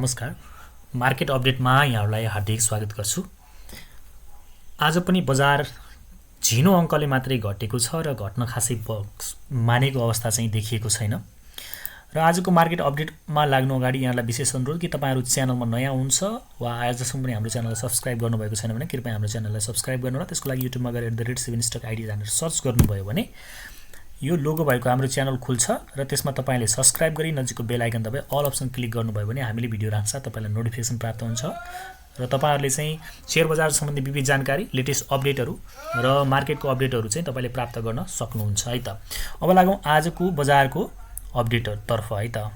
नमस्कार, मार्केट अपडेटमा यहाँहरूलाई हार्दिक स्वागत गर्छु। आज पनि बजार झिनो अङ्कले मात्रै घटेको छ र घट्न खासै मानेको अवस्था चाहिँ देखिएको छैन। र आजको मार्केट अपडेटमा लाग्नु अगाडि यहाँलाई विशेष अनुरोध कि तपाईहरु च्यानलमा नयाँ हुनुहुन्छ वा आजसम्म पनि हाम्रो च्यानललाई सब्स्क्राइब गर्नुभएको छैन भने कृपया हाम्रो च्यानललाई सब्स्क्राइब गर्नु र त्यसको लागि युट्युबमा गएर @7 stockideas भनेर सर्च गर्नुभयो भने यो लोगो भएको हाम्रो च्यानल खुल्छ र त्यसमा तपाईले सब्स्क्राइब गरी नजिकको बेल आइकन दबाई अल अप्सन क्लिक गर्नुभयो भने हामीले भिडियो राख्छौं तपाईलाई नोटिफिकेसन प्राप्त हुन्छ र तपाईहरुले चाहिँ शेयर बजार सम्बन्धी विविध जानकारी, लेटेस्ट अपडेटहरु र मार्केटको अपडेटहरु चाहिँ तपाईले प्राप्त गर्न सक्नुहुन्छ है त। अब लागौं आजको बजारको अपडेटहरुतर्फ है त।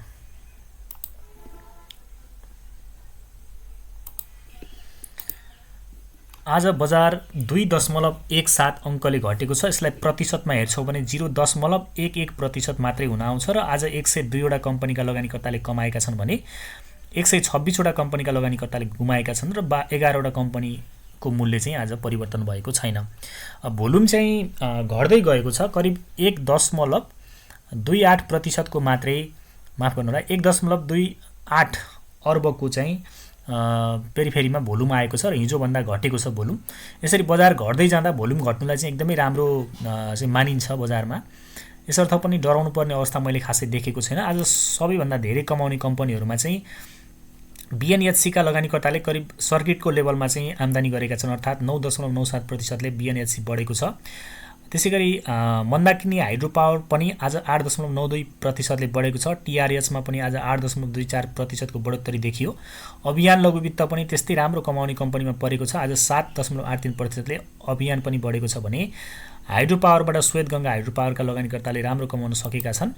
आज बजार 2.17 अंकले घटेको छ। यसलाई प्रतिशतमा हेर्छौं भने 0.11% मात्रै हुन आउँछ र आज 102 वटा कम्पनीका लगानीकर्ताले कमाएका छन् भने 126 वटा कम्पनीका लगानीकर्ताले गुमाएका छन् र 11 वटा कम्पनीको मूल्य चाहिँ आज परिवर्तन भएको छैन। भोल्युम चाहिँ घट्दै गएको छ। करिब 1.28% को मात्रै माफ गर्नु होला 1.28 अर्बको चाहिँ पेरिफेरीमा भोल्युम आएको छ र हिजो भन्दा घटेको छ भोल्युम। यसरी बजार घट्दै जाँदा भोल्युम घट्नुलाई चाहिँ एकदमै राम्रो चाहिँ मानिन्छ बजारमा। यसर्थ पनि डराउनु पर्ने अवस्था मैले खासै देखेको छैन। आज सबैभन्दा धेरै कमाउने कम्पनीहरुमा चाहिँ BNHC का लगानीकर्ताले करिब सर्किटको लेभलमा चाहिँ आम्दानी गरेका छन्, अर्थात 9.97% ले BNHC बढेको छ। त्यसैगरी मन्दाकिनी हाइड्रो पावर पनि आज 8.92% ले बढेको छ। TRH मा पनि आज 8.24% को बढोत्तरी देखियो। अभियान लघु वित्त पनि त्यस्तै राम्रो कमाउने कम्पनीमा परेको छ। आज 7.83% ले अभियान पनि बढेको छ भने हाइड्रो पावरबाट श्वेतगंगा हाइड्रो पावरका लगानीकर्ताले राम्रो कमाउन सकेका छन्।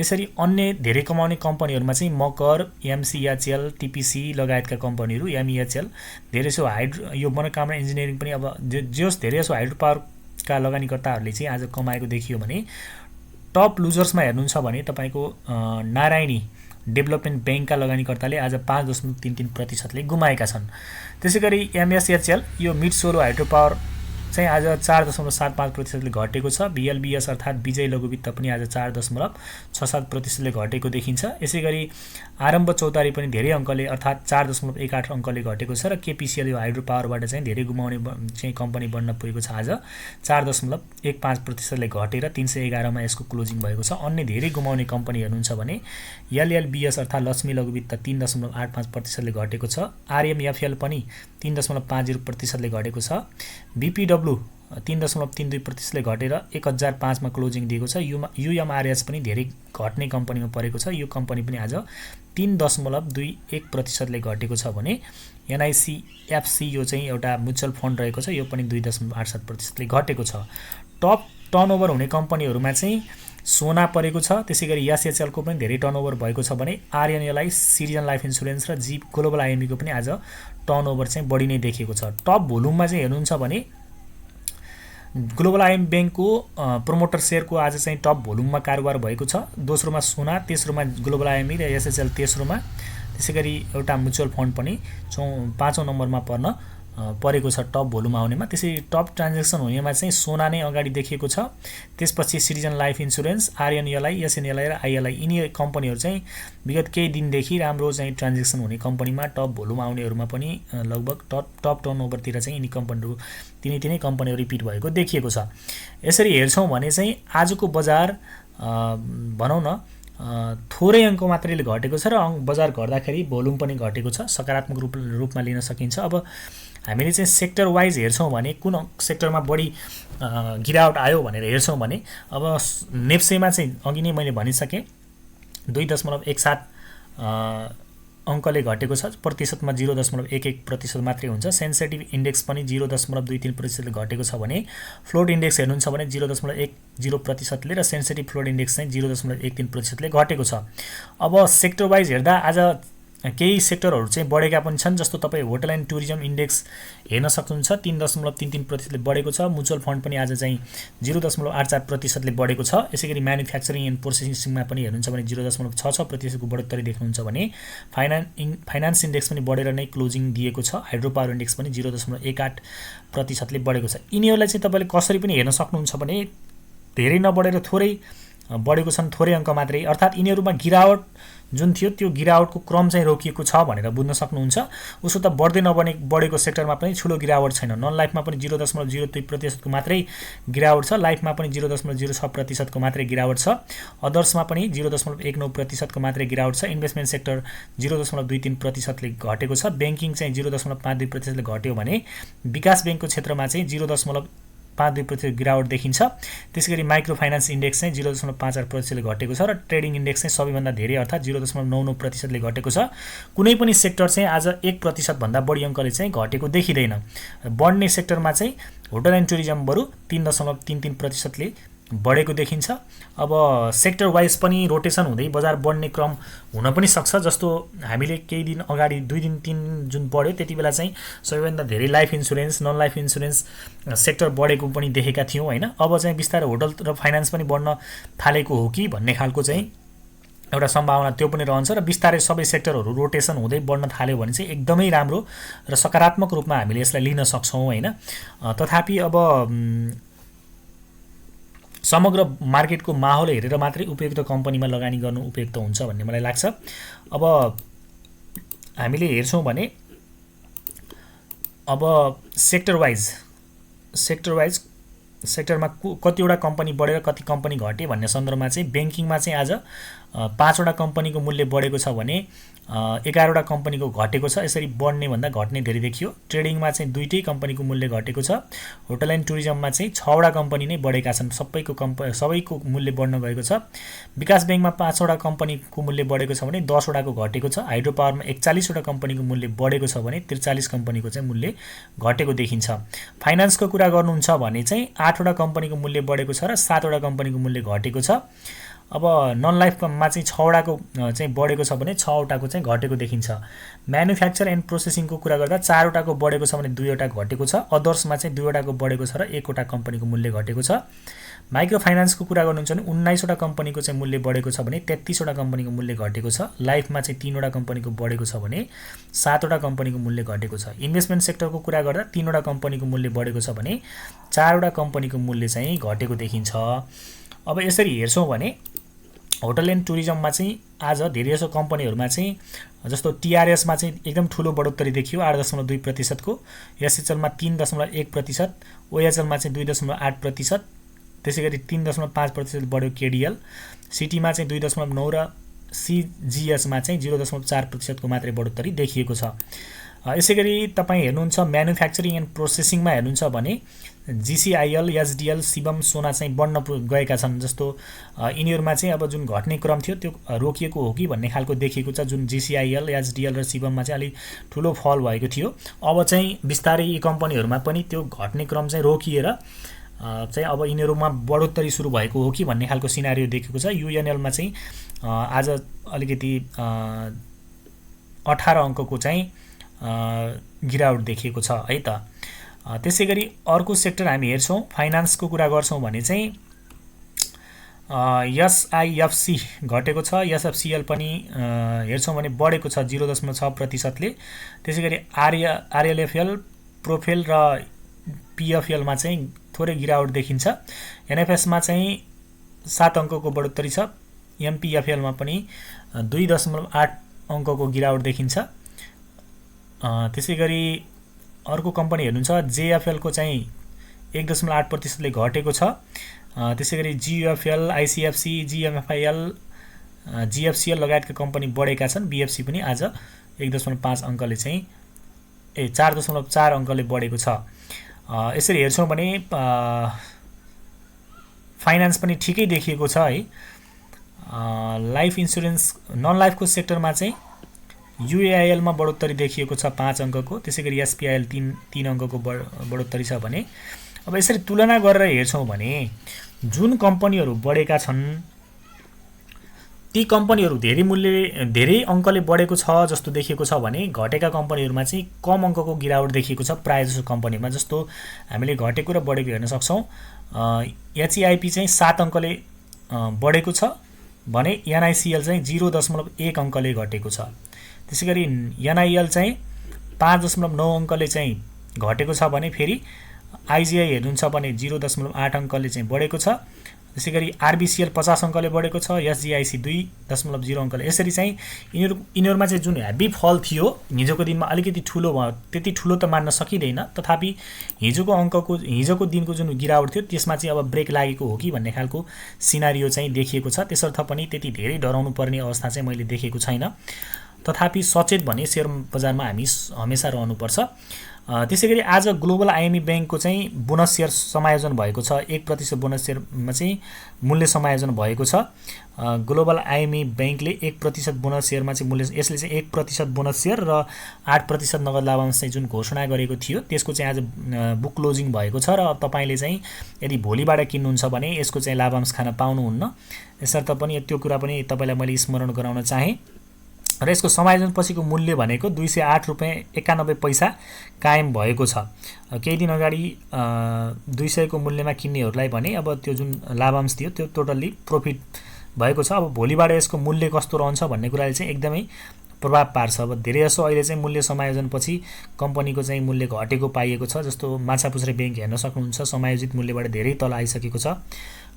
यसरी अन्य धेरै कमाउने कम्पनीहरुमा चाहिँ मकर, MCHL, TPC लगायतका कम्पनीहरु, MEHL धेरैसो हाइड्रो यो मनोकामना इन्जिनियरिङ पनि अब जोस धेरैसो हाइड्रो पावर का लगानीकर्ताहरुले चाहिँ आज कमाएको देखियो भने टप लुजर्समा हेर्नुहुन्छ भने तपाईको नारायणी डेभलपमेन्ट बैंकका लगानीकर्ताले आज 5.33% ले गुमाएका छन्। त्यसैगरी MSHL यो मिड सोलो हाइड्रो पावर चाहिँ आज 4.75% ले घटेको छ। BLBS अर्थात विजय लघु वित्त पनि आज 4.67% ले घटेको देखिन्छ। यसैगरी आरम्भ चौधारी पनि धेरै अंकले अर्थात 4.18 अंकले घटेको छ र KPCL यो हाइड्रो पावरबाट चाहिँ धेरै गुमाउने चाहिँ कम्पनी बन्न पुगेको छ। आज 4.15% ले घटेर 311 मा यसको क्लोजिङ भएको छ। अन्य धेरै गुमाउने कम्पनी हुनुहुन्छ भने LLBS अर्थात लक्ष्मी लघु वित्त 3.85% ले घटेको छ। RMFL पनि 3.50% ले घटेको छ। BPW 3.32% ले घटेर 1005 मा क्लोजिङ दिएको छ। UMRS पनि धेरै घट्ने कम्पनीमा परेको छ। यो कम्पनी पनि आज 3.21% ले घटेको छ भने NEPSE यो चाहिँ एउटा म्युचुअल फन्ड रहेको छ, यो पनि 2.87% ले घटेको छ। टप टर्नओभर हुने कम्पनीहरुमा चाहिँ सोना परेको छ। त्यसैगरी SHL को पनि धेरै टर्नओभर भएको छ भने RNLI, सिटिजन लाइफ इन्स्योरेन्स र जी ग्लोबल IME को पनि आज टर्नओभर चाहिँ बढी नै देखिएको छ। टप भोल्युममा चाहिँ हेर्नुहुन्छ भने ग्लोबल IME बैंक को प्रोमोटर शेयर को आज चाहिँ टप भोल्युममा कारोबार भएको छ। दोस्रोमा सोना, तेस्रोमा ग्लोबल IME र SHL तेस्रोमा। त्यसैगरी एउटा म्युचुअल फन्ड पनि 5औं नम्बरमा परेको छ टप भोल्युम आउनेमा। त्यसै टप ट्रान्ज्याक्सन हुनेमा चाहिँ सोना नै अगाडि देखिएको छ। त्यसपछि citizen life insurance, RNLI, SNLI र ILI यिनी कम्पनीहरु चाहिँ विगत केही दिनदेखि राम्रो चाहिँ ट्रान्ज्याक्सन हुने कम्पनीमा टप भोल्युम आउनेहरुमा पनि लगभग टप टर्नओभरतिर चाहिँ यिनी कम्पनीहरु तिनै कम्पनीहरु रिपिट भएको देखिएको छ। यसरी हेर्छौं भने चाहिँ आजको बजार भनौं न थोरै अंक मात्रैले घटेको छ र बजार घट्दाखेरि भोल्युम पनि घटेको छ। सकारात्मक रूपमा लिन सकिन्छ। अब हामीले चाहिँ सेक्टर वाइज हेर्छौं भने कुन सेक्टरमा बढी गिरावट आयो भनेर हेर्छौं भने अब नेप्सेमा चाहिँ अघि नै मैले भनिसके 2.17 अंकले घटेको छ। प्रतिशतमा 0.11% मात्रै हुन्छ। सेन्सिटिभ इन्डेक्स पनि 0.23% ले घटेको छ भने फ्लोट इन्डेक्स हेर्नुहुन्छ भने 0.10% ले र सेन्सिटिभ फ्लोट इन्डेक्स चाहिँ 0.13% ले घटेको छ। अब सेक्टर वाइज हेर्दा आज केही सेक्टरहरु चाहिँ बढेका पनि छन्। जस्तो तपाई होटल एन्ड टुरिज्म इन्डेक्स हेर्न सक्नुहुन्छ 3.33% ले बढेको छ। म्युचुअल फन्ड पनि आज चाहिँ 0.84% ले बढेको छ। यसैगरी म्यानुफ्याक्चरिङ एन्ड प्रोसेसिङमा पनि हेर्नुहुन्छ भने 0.66% को बढोत्तरी देख्नुहुन्छ भने फाइनान्स इन्डेक्स पनि बढेर नै क्लोजिङ दिएको छ। हाइड्रो पावर इन्डेक्स पनि 0.18% ले बढेको छ। यिनीहरुलाई चाहिँ तपाईले कसरी पनि हेर्न सक्नुहुन्छ भने धेरै नबढेर थोरै बढेको छन् थोरै अङ्क मात्रै, अर्थात् यिनीहरूमा गिरावट जुन थियो त्यो गिरावटको क्रम चाहिँ रोकिएको छ भनेर बुझ्न सक्नुहुन्छ। उसो त बढ्दै बढेको सेक्टरमा पनि ठुलो गिरावट छैन। नन लाइफमा पनि 0.03% मात्रै गिरावट छ, लाइफमा पनि 0.06% मात्रै गिरावट छ, अदर्समा पनि 0.19% मात्रै गिरावट छ, इन्भेस्टमेन्ट सेक्टर 0.23%ले घटेको छ, ब्याङ्किङ चाहिँ 0.52%ले घट्यो भने विकास ब्याङ्कको क्षेत्रमा चाहिँ 0.52% गिरावट देखिन्छ। त्यसैगरी माइक्रो फाइनान्स इन्डेक्स चाहिँ 0.58%ले घटेको छ र ट्रेडिङ इन्डेक्स चाहिँ सबैभन्दा धेरै अर्थात् 0.99%ले घटेको छ। कुनै पनि सेक्टर चाहिँ आज 1% भन्दा बढी अङ्कले चाहिँ घटेको देखिँदैन। बढ्ने सेक्टरमा चाहिँ होटल एन्ड टुरिज्म बरु 3.33%ले बढेको देखिन्छ। अब सेक्टर वाइज पनि रोटेसन हुँदै बजार बढ्ने क्रम हुन पनि सक्छ। जस्तो हामीले केही दिन अगाडि 2 दिन 3 दिन जुन बढ्यो त्यति बेला चाहिँ सबैभन्दा धेरै life insurance, non life insurance sector बढेको पनि देखेका थियौँ होइन। अब चाहिँ बिस्तारै होटल र फाइनान्स पनि बढ्न थालेको हो कि भन्ने खालको चाहिँ एउटा सम्भावना त्यो पनि रहन्छ र बिस्तारै सबै सेक्टरहरू रोटेसन हुँदै बढ्न थाल्यो भने चाहिँ एकदमै राम्रो र सकारात्मक रूपमा हामीले यसलाई लिन सक्छौँ होइन। तथापि अब समग्र मार्केटको माहौल हेरेर मात्रै उपयुक्त कम्पनीमा लगानी गर्नु उपयुक्त हुन्छ भन्ने मलाई लाग्छ। अब हामीले हेर्छौँ भने अब सेक्टर वाइज सेक्टरमा कतिवटा कम्पनी बढेर कति कम्पनी घटे भन्ने सन्दर्भमा चाहिँ ब्याङ्किङमा चाहिँ आज 5वटा कम्पनीको मूल्य बढेको छ भने 11वटा कम्पनीको घटेको छ। यसरी बढ्ने भन्दा घट्ने धेरै देखियो। ट्रेडिङमा चाहिँ 2टै कम्पनीको मूल्य घटेको छ। होटल एन्ड टुरिज्ममा चाहिँ 6वटा कम्पनी नै बढेका छन्, सबैको मूल्य बढ्न गएको छ। विकास ब्याङ्कमा 5वटा कम्पनीको मूल्य बढेको छ भने 10वटाको घटेको छ। हाइड्रो पावरमा 41वटा कम्पनीको मूल्य बढेको छ भने 43 कम्पनीको चाहिँ मूल्य घटेको देखिन्छ। फाइनान्सको कुरा गर्नुहुन्छ भने चाहिँ 8वटा कम्पनीको मूल्य बढेको छ र 7वटा कम्पनीको मूल्य घटेको छ। अब नन लाइफमा चाहिँ 6वटाको चाहिँ बढेको छ भने 6वटाको चाहिँ घटेको देखिन्छ। म्यानुफ्याक्चर एन्ड प्रोसेसिङको कुरा गर्दा 4वटाको बढेको छ भने 2वटा घटेको छ। अदर्समा चाहिँ 2वटाको बढेको छ र 1वटा कम्पनीको मूल्य घटेको छ। माइक्रो फाइनान्सको कुरा गर्नुहुन्छ भने 19वटा कम्पनीको चाहिँ मूल्य बढेको छ भने 33वटा कम्पनीको मूल्य घटेको छ। लाइफमा चाहिँ 3वटा कम्पनीको बढेको छ भने 7वटा कम्पनीको मूल्य घटेको छ। इन्भेस्टमेन्ट सेक्टरको कुरा गर्दा 3वटा कम्पनीको मूल्य बढेको छ भने 4वटा कम्पनीको मूल्य चाहिँ घटेको देखिन्छ। अब यसरी हेर्छौँ भने होटल एन्ड टुरिज्ममा चाहिँ आज धेरैजसो कम्पनीहरूमा चाहिँ जस्तो टिआरएसमा चाहिँ एकदम ठुलो बढोत्तरी देखियो 8.2% को, एसएचएलमा 3.1%, ओएचएलमा चाहिँ 2.8%, त्यसैगरी 3.5% बढ्यो केडिएल, सिटीमा चाहिँ 2.9 र सिजिएसमा चाहिँ 0.4% को मात्रै बढोत्तरी देखिएको छ। यसैगरी तपाईँ हेर्नुहुन्छ म्यानुफ्याक्चरिङ एन्ड प्रोसेसिङमा हेर्नुहुन्छ भने जिसिआइएल, एसडिएल, शिवम, सोना चाहिँ बढ्न गएका छन्। जस्तो यिनीहरूमा चाहिँ अब जुन घट्ने क्रम थियो त्यो रोकिएको हो कि भन्ने खालको देखिएको छ। जुन जिसिआइएल, एसडिएल र शिवममा चाहिँ अलिक ठुलो फल भएको थियो, अब चाहिँ बिस्तारै यी कम्पनीहरूमा पनि त्यो घट्ने क्रम चाहिँ रोकिएर चाहिँ अब यिनीहरूमा बढोत्तरी सुरु भएको हो कि भन्ने खालको सिनारियो देखेको छ। युएनएलमा चाहिँ आज अलिकति 18 अङ्कको चाहिँ गिरावट देखिएको छ है त। त्यसैगरी अर्को सेक्टर हामी हेर्छौँ, फाइनान्सको कुरा गर्छौँ भने चाहिँ एसआइएफसी घटेको छ, एसएफसिएल पनि हेर्छौँ भने बढेको छ 0.6%ले। त्यसैगरी आरएलएफएल, प्रोफेल र पिएफएलमा चाहिँ थोरै गिरावट देखिन्छ। एनएफएसमा चाहिँ 7 अङ्कको बढोत्तरी छ। एमपिएफएलमा पनि 2.8 अङ्कको गिरावट देखिन्छ। त्यसैगरी अर्को कम्पनी हेर्नुहुन्छ जेएफएलको चाहिँ 1.8%ले घटेको छ। त्यसैगरी जियुएफएल, आइसिएफसी, जिएमएफआइएल, जिएफसिएल लगायतका कम्पनी बढेका छन्। बिएफसी पनि आज 1.5 अङ्कले चाहिँ 4.4 अङ्कले बढेको छ। यसरी हेर्छौँ भने फाइनान्स पनि ठिकै देखिएको छ है। लाइफ इन्सुरेन्स नन लाइफको सेक्टरमा चाहिँ युएआइएलमा बढोत्तरी देखिएको छ 5 अङ्कको, त्यसैगरी एसपिआइएल 3 अङ्कको बढोत्तरी छ भने अब यसरी तुलना गरेर हेर्छौँ भने जुन कम्पनीहरू बढेका छन् ती कम्पनीहरू धेरै अङ्कले बढेको छ जस्तो देखिएको छ भने घटेका कम्पनीहरूमा चाहिँ कम अङ्कको गिरावट देखिएको छ प्रायः जसो कम्पनीमा। जस्तो हामीले घटेको र बढेको हेर्न सक्छौँ। एचइआइपी चाहिँ 7 अङ्कले बढेको छ भने एनआइसिएल चाहिँ 0.1 अङ्कले घटेको छ। त्यसैगरी एनआइएल चाहिँ 5.9 अङ्कले चाहिँ घटेको छ भने फेरि आइजिआई हेर्नुहुन्छ भने 0.8 अङ्कले चाहिँ बढेको छ त्यसैगरी आरबीसीएल 50 अङ्कले बढेको छ, एसजीआईसी 2.0 अङ्कले। यसरी चाहिँ यिनीहरुमा चाहिँ जुन हेभी फल थियो हिजोको दिनमा अलिकति ठुलो भयो, त्यति ठुलो त मान्न सकिदैन, तथापि हिजोको दिनको जुन गिरावट थियो त्यसमा चाहिँ अब ब्रेक लागेको हो कि भन्ने खालको सिनारियो चाहिँ देखिएको छ। त्यसर्थ पनि त्यति धेरै डराउनु पर्ने अवस्था चाहिँ मैले देखेको छैन। तथापि सचेत भने शेयर बजारमा हामी हमेशा रहनुपर्छ। त्यसैगरी आज ग्लोबल आइएमई बैंकको चाहिँ बोनस शेयर समायोजन भएको छ। 1% बोनस शेयरमा चाहिँ मूल्य समायोजन भएको छ। ग्लोबल आइएमई बैंकले 1% बोनस शेयरमा चाहिँ मूल्य, यसले चाहिँ 1% बोनस शेयर र 8% नगद लाभांश चाहिँ जुन घोषणा गरेको थियो त्यसको चाहिँ आज बुक क्लोजिङ भएको छ र तपाईले चाहिँ यदि भोलिबाट किन्नुहुन्छ भने यसको चाहिँ लाभांश खान पाउनुहुन्न। यसर्थ पनि त्यो कुरा पनि तपाईलाई मैले स्मरण गराउन चाहे। र यसको समायोजन पछिको मूल्य भनेको 208 रुपैयाँ 91 पैसा कायम भएको छ। केही दिन अगाडि 200 को मूल्यमा किन्नेहरूलाई भने अब त्यो जुन लाभांश थियो त्यो टोटल्ली प्रॉफिट भएको छ। अब भोलिबाट यसको मूल्य कस्तो रहन्छ भन्ने कुराले चाहिँ एकदमै प्रभाव पार्छ। अब धेरै जसो अहिले चाहिँ मूल्य समायोजन पछि कम्पनीको चाहिँ मूल्य घटेको पाइएको छ। जस्तो माछापुछ्रे बैंक हेर्न सक्नुहुन्छ, समायोजित मूल्यबाट धेरै तल आइसकेको छ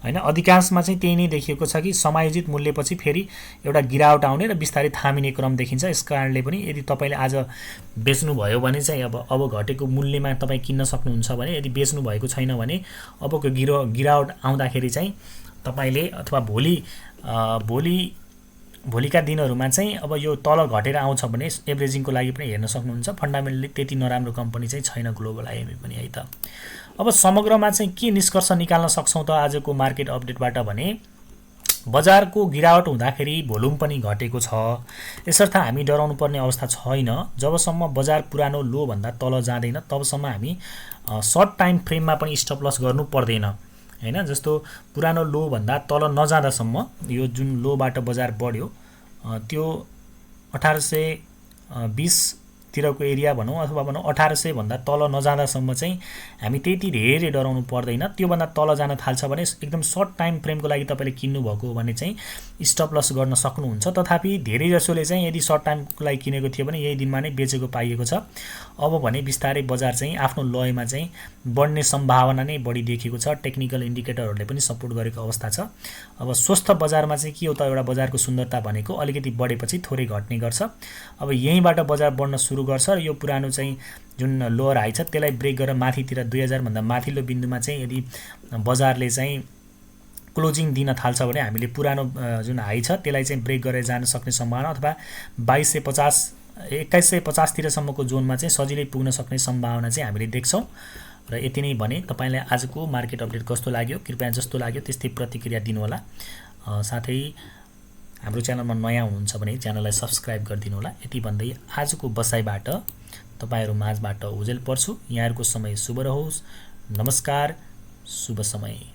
हैन। अधिकांशमा चाहिँ त्यही नै देखिएको छ कि समायोजित मूल्यपछि फेरि एउटा गिरावट आउने र बिस्तारै थामिने क्रम देखिन्छ। यसकारणले पनि यदि तपाईले आज बेच्नु भयो भने चाहिँ अब घटेको मूल्यमा तपाई किन्न सक्नुहुन्छ भने, यदि बेच्नु भएको छैन भने अबको गिरावट आउँदाखेरि चाहिँ तपाईले अथवा भोलिका दिनहरुमा चाहिँ अब यो तल घटेर आउँछ भने एभरेजिङको लागि पनि हेर्न सक्नुहुन्छ। फन्डामेन्टली त्यति नराम्रो कम्पनी चाहिँ छैन ग्लोबल आइएमई पनि है त। अब समग्रमा चाहिँ के निष्कर्ष निकाल्न सक्छौं त आजको मार्केट अपडेटबाट भने, बजारको गिरावट हुँदाखेरि भोल्युम पनि घटेको छ। यसर्थ हामी डराउनु पर्ने अवस्था छैन। जबसम्म बजार पुरानो लो भन्दा तल जाँदैन तबसम्म हामी सर्ट टाइम फ्रेममा पनि स्टप लस गर्नु पर्दैन हैन। जस्तो पुरानो लो भन्दा तल नजाँदासम्म यो जुन लोबाट बजार बढ्यो त्यो 1820 तिरको एरिया भनौं अथवा भनौं 1800 भन्दा तल नजाँदासम्म चाहिँ हामी त्यति धेरै डराउनु पर्दैन। त्यो भन्दा तल जान थाल्छ भने एकदम सर्ट टाइम फ्रेमको लागि तपाईले किन्नु भएको हो भने चाहिँ स्टप लस गर्न सक्नुहुन्छ। तथापि धेरै जसोले चाहिँ यदि सर्ट टाइमको लागि किनेको थियो भने यही दिनमा नै बेचेको पाइएको छ। अब भने बिस्तारै बजार चाहिँ आफ्नो लयमा चाहिँ बढ्ने सम्भावना नै बढी देखिएको छ। टेक्निकल इन्डिकेटरहरूले पनि सपोर्ट गरेको अवस्था छ। अब स्वस्थ बजारमा चाहिँ के हो त, एउटा बजारको सुन्दरता भनेको अलिकति बढेपछि थोरै घट्ने गर्छ। अब यहीँबाट बजार बढ्न सुरु गर्छ र यो पुरानो चाहिँ जुन लोअर हाई छ त्यसलाई ब्रेक गरेर माथितिर 2000 भन्दा माथिल्लो बिन्दुमा चाहिँ यदि बजारले चाहिँ क्लोजिङ दिन थाल्छ भने हामीले पुरानो जुन हाई छ त्यसलाई चाहिँ ब्रेक गरेर जान सक्ने सम्भावना अथवा 2150 तिरसम्मको जोनमा चाहिँ सजिलै पुग्न सक्ने सम्भावना चाहिँ हामीले देख्छौं। र यति नै भने तपाईलाई आजको मार्केट अपडेट कस्तो लाग्यो कृपया जस्तो लाग्यो त्यस्तै प्रतिक्रिया दिनु होला। साथै हाम्रो च्यानलमा नयाँ हुनुहुन्छ भने च्यानललाई सब्स्क्राइब गरिदिनु होला। यति भन्दै आजको बसाइबाट तपाईहरु माझबाट ओझेल पर्छु। यहाँहरुको समय शुभ रहोस्। नमस्कार, शुभ समय।